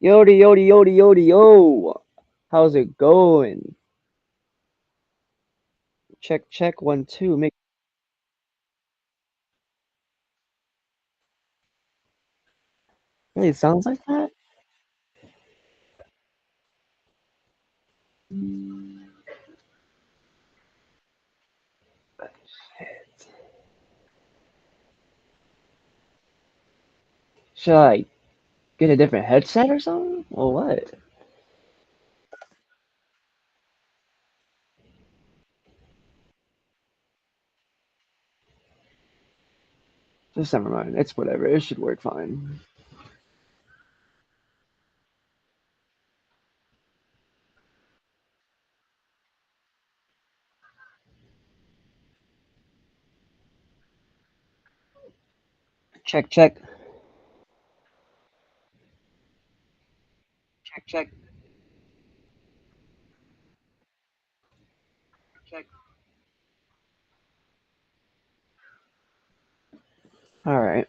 Yodi, yodi, yodi, yodi, yo. How's it going? Check, check, 1, 2. Make really sounds like that. Should I get a different headset or something? Or what? Just never mind. It's whatever. It should work fine. Check, check, check, check, check. All right.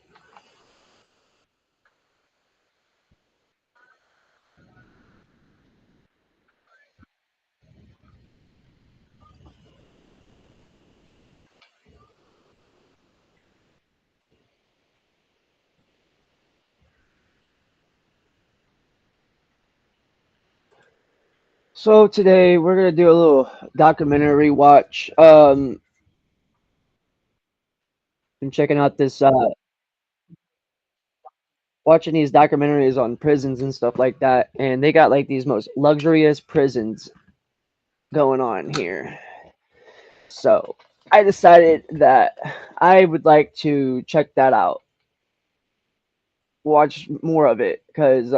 So today we're gonna do a little documentary watch. Been checking out this watching these documentaries on prisons and stuff like that, and they got like these most luxurious prisons going on here. So I decided that I would like to check that out, watch more of it, cause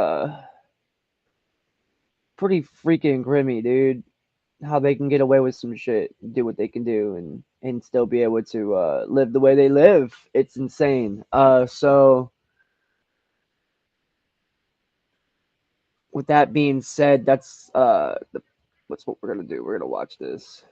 pretty freaking grimy, dude. How they can get away with some shit, do what they can do, and still be able to live the way they live. It's insane. So with that being said, what's what we're gonna do. We're gonna watch this.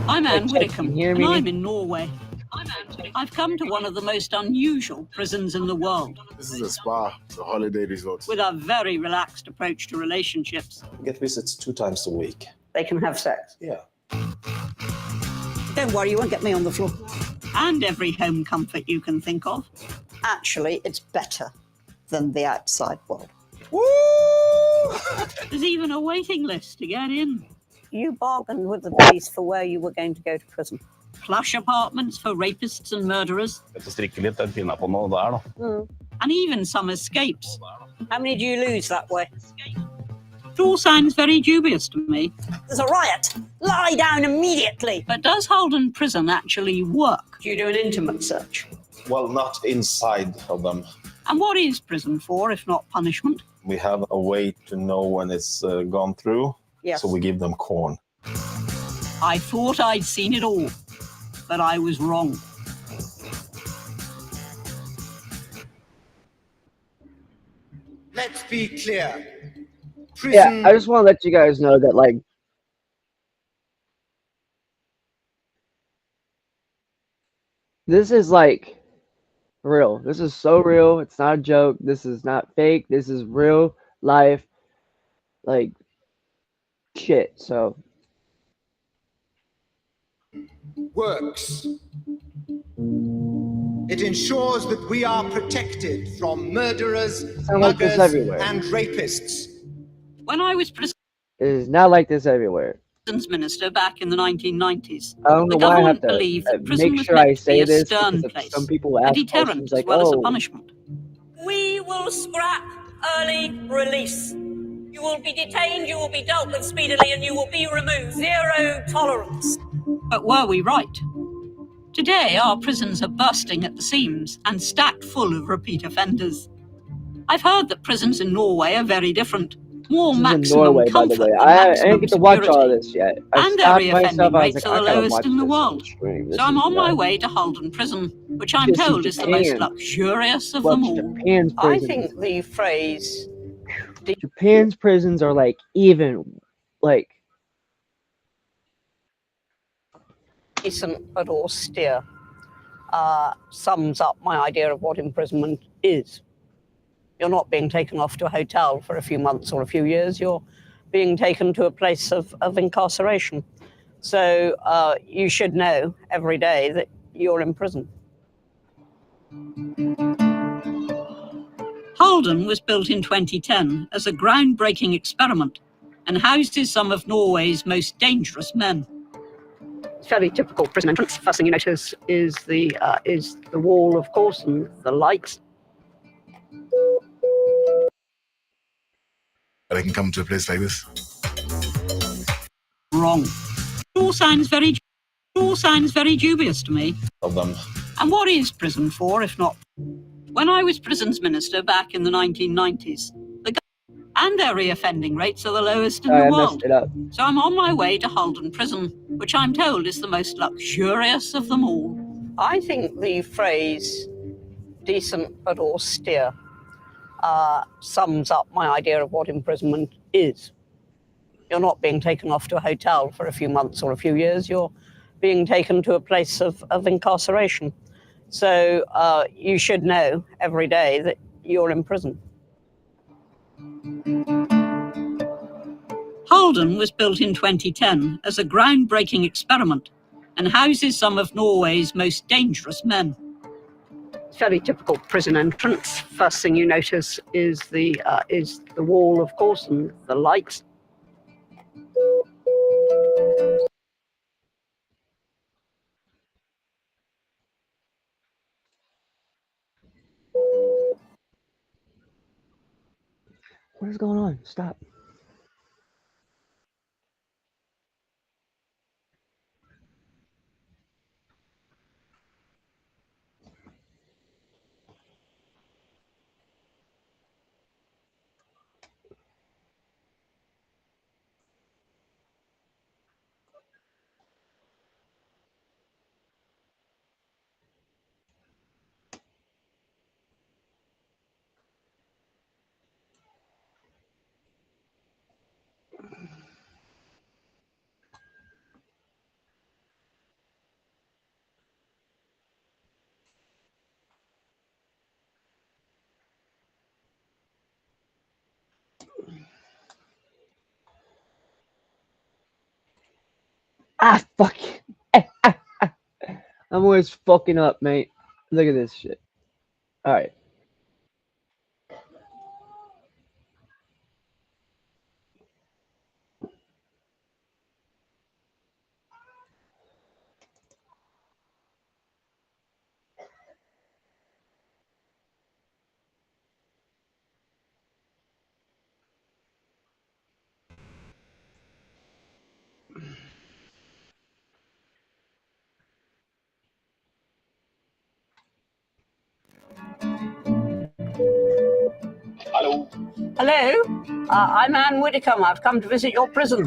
I'm Check, Anne check. Can you Widdecombe, hear and I'm me? in Norway. I've come to one of the most unusual prisons in the world, This is a spa, a holiday resort. with a very relaxed approach to relationships. We get visits 2 times a week. They can have sex. Yeah. Don't worry, you won't get me on the floor. And every home comfort you can think of. Actually, it's better than the outside world. Woo! There's even a waiting list to get in. You bargained with the police for where you were going to go to prison. Plush apartments for rapists and murderers. Strikke litt, den finner på noe der, da. And even some escapes. How many do you lose that way? It all sounds very dubious to me. There's a riot. Lie down immediately. But does Holden Prison actually work? Do you do an intimate search? Well, not inside of them. And what is prison for, if not punishment? We have a way to know when it's gone through. Yes. So we give them corn. I thought I'd seen it all, but I was wrong. Let's be clear. Yeah, I just want to let you guys know that like this is like real. This is so real. It's not a joke. This is not fake. This is real life, like shit. So works. It ensures that we are protected from murderers, Sound like this muggers, everywhere. and rapists. When I was it is not like this everywhere. Minister back in the 1990s. I don't know The why I have government to believed that prison make was sure I meant to be say a this stern because place, some people a ask deterrent questions as like, well as a "Oh, punishment. We will scrap early release. You will be detained, you will be dealt with speedily, and you will be removed. Zero tolerance." But were we right? Today, our prisons are bursting at the seams and stacked full of repeat offenders. I've heard that prisons in Norway are very different. More this is in maximum Norway, by the comfort way. than I didn't maximum get to watch all security. this yet. I And their stopped myself. reoffending I was rates like, are I the gotta lowest watch in the this on world. stream. This So I'm is on my nuts. way to Halden Prison, which I'm Just see told is the most Japan. luxurious of Watch them all. Japan's I prisons. think the phrase Japan's prisons are like even like decent but austere sums up my idea of what imprisonment is. You're not being taken off to a hotel for a few months or a few years. You're being taken to a place of incarceration. So you should know every day that you're in prison. Halden was built in 2010 as a groundbreaking experiment and houses some of Norway's most dangerous men. It's fairly typical prison entrance. First thing you notice is the wall, of course, and the lights. They can come to a place like this. Wrong. All sounds very dubious to me. Of them. And what is prison for, if not? When I was prisons minister back in the 1990s, and their reoffending rates are the lowest in the I world. messed it up. So I'm on my way to Halden Prison, which I'm told is the most luxurious of them all. I think the phrase decent but austere sums up my idea of what imprisonment is. You're not being taken off to a hotel for a few months or a few years. You're being taken to a place of incarceration. So you should know every day that you're in prison. Halden was built in 2010 as a groundbreaking experiment and houses some of Norway's most dangerous men. It's fairly typical prison entrance. First thing you notice is the wall, of course, and the lights. What is going on? Stop. Ah, fuck. I'm always fucking up, mate. Look at this shit. Alright. Hello. Hello. I'm Anne Widdicombe. I've come to visit your prison.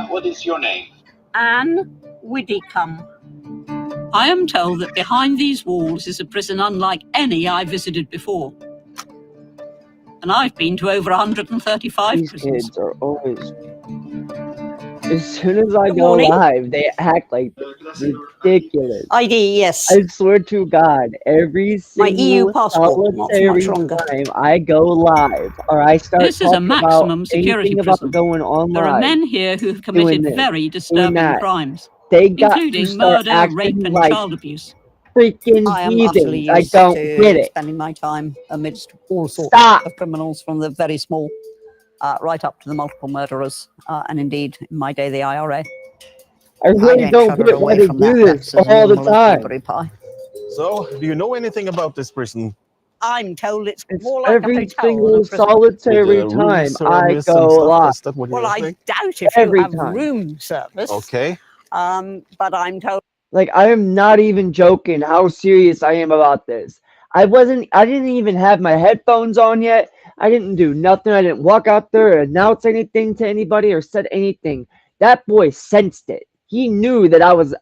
What is your name? Anne Widdicombe. I am told that behind these walls is a prison unlike any I visited before. And I've been to over 135 These prisons. kids are always. As soon as I Good go morning. live, they act like ridiculous. ID, yes. I swear to God, every My EU single passport, not for solitary much longer. time I go live or I start This is a talking maximum about security anything prison. about going on There are live, men here who have doing committed this, very disturbing that. crimes, they got to including start murder, rape, acting and like child abuse. freaking I am utterly heathens. I used don't to get it. spending my time amidst all sorts Stop. of criminals, from the very small right up to the multiple murderers, and indeed, in my day, the IRA. I really don't shudder get why away they from do that. this That's as all the normal as time. blueberry pie. So, do you know anything about this prison? I'm told it's It's more like a every hotel than a single prison. solitary With, room time I service go and stuff? live. Is that what Well, you I think? doubt if Every you have time. room service. Okay. But I'm told. Like, I am not even joking how serious I am about this. I didn't even have my headphones on yet. I didn't do nothing. I didn't walk out there or announce anything to anybody or said anything. That boy sensed it. He knew that I was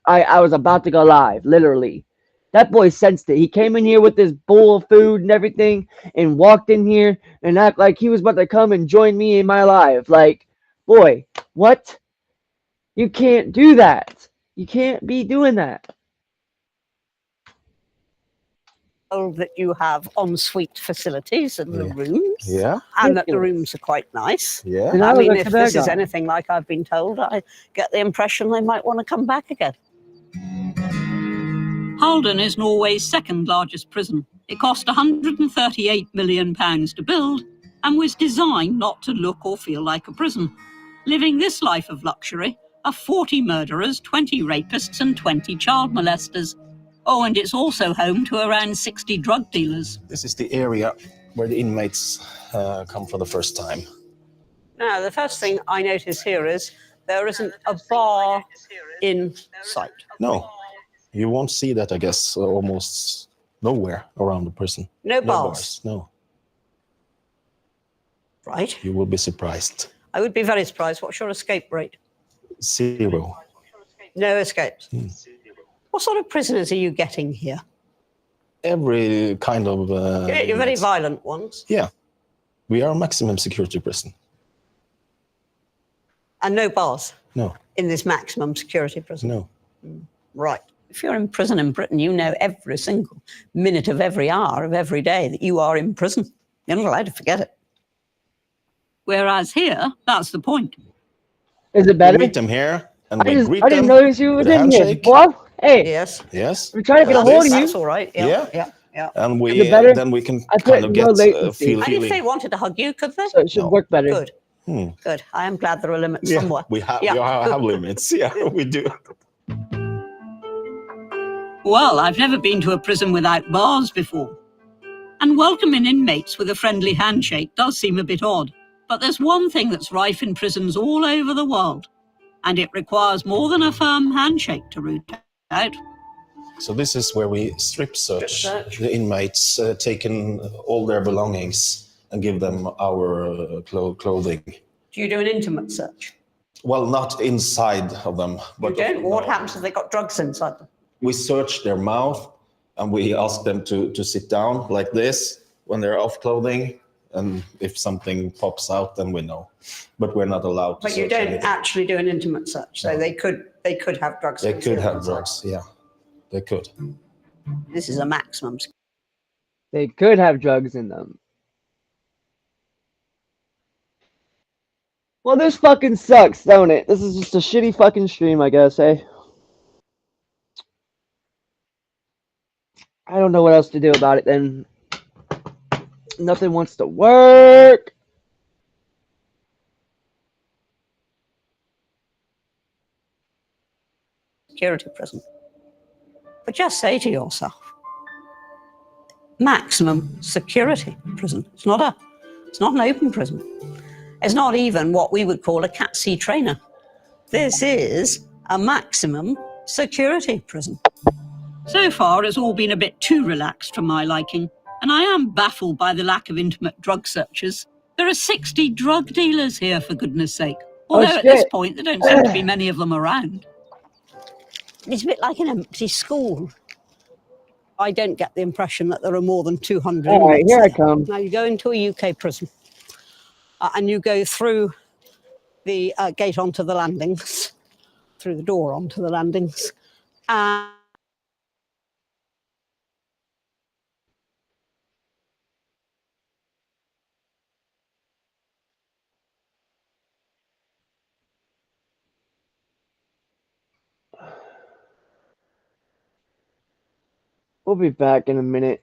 about to go live, literally. That boy sensed it. He came in here with this bowl of food and everything and walked in here and act like he was about to come and join me in my live. Like, boy, what? You can't do that. You can't be doing that. That you have ensuite facilities in the Yeah. rooms, Yeah. and that the Ridiculous. rooms are quite nice. Yeah. And I I was mean, like, if "To that this is guy." anything like I've been told, I get the impression they might want to come back again. Halden is Norway's second largest prison. It cost £138 million to build and was designed not to look or feel like a prison. Living this life of luxury are 40 murderers, 20 rapists and 20 child molesters. Oh, and it's also home to around 60 drug dealers. This is the area where the inmates come for the first time. Now, the first thing I notice here is there isn't a bar in sight. No, you won't see that, I guess, almost nowhere around the prison. No bars. No. Right. You will be surprised. I would be very surprised. What's your escape rate? 0. No escapes. What sort of prisoners are you getting here? Every kind of. You're very violent ones. Yeah. We are a maximum security prison. And no bars No. in this maximum security prison? No. Right. If you're in prison in Britain, you know every single minute of every hour of every day that you are in prison. You're not allowed to forget it. Whereas here, that's the point. Is it We better? meet them here and I we just greet I didn't them notice you was with a in here. handshake. Well, hey, Yes. Yes. we're trying to get a Like hold of this. you. That's all right. Yeah. Yeah. And Is it better? then we can I put kind of no get latency. And if they feeling. wanted to hug you, could they? So it should No. work better. Good. Good. I am glad there are limits Yeah, somewhere. we have Yeah. limits. Yeah, we do. Well, I've never been to a prison without bars before. And welcoming inmates with a friendly handshake does seem a bit odd. But there's one thing that's rife in prisons all over the world, and it requires more than a firm handshake to root out. So this is where we strip search the inmates, taking all their belongings and give them our clothing. Do you do an intimate search? Well, not inside of them, but You don't? What happens if they've got drugs inside them? we search their mouth and we ask them to sit down like this when they're off clothing. And if something pops out, then we know. But we're not allowed to But you search don't anything. actually do an intimate search. So they could have drugs. They could have inside. drugs, yeah. They could. This is a maximum. They could have drugs in them. Well, this fucking sucks, don't it? This is just a shitty fucking stream, I guess, eh? I don't know what else to do about it then. Nothing wants to work. Security prison. But just say to yourself, maximum security prison. It's not an open prison. It's not even what we would call a Cat C trainer. This is a maximum security prison. So far, it's all been a bit too relaxed for my liking, and I am baffled by the lack of intimate drug searches. There are 60 drug dealers here, for goodness sake. Although at this point, there don't seem to be many of them around. It's a bit like an empty school. I don't get the impression that there are more than 200 All right, inmates here I there. come. Now you go into a UK prison and you go through the gate onto the landings, through the door onto the landings, and We'll be back in a minute.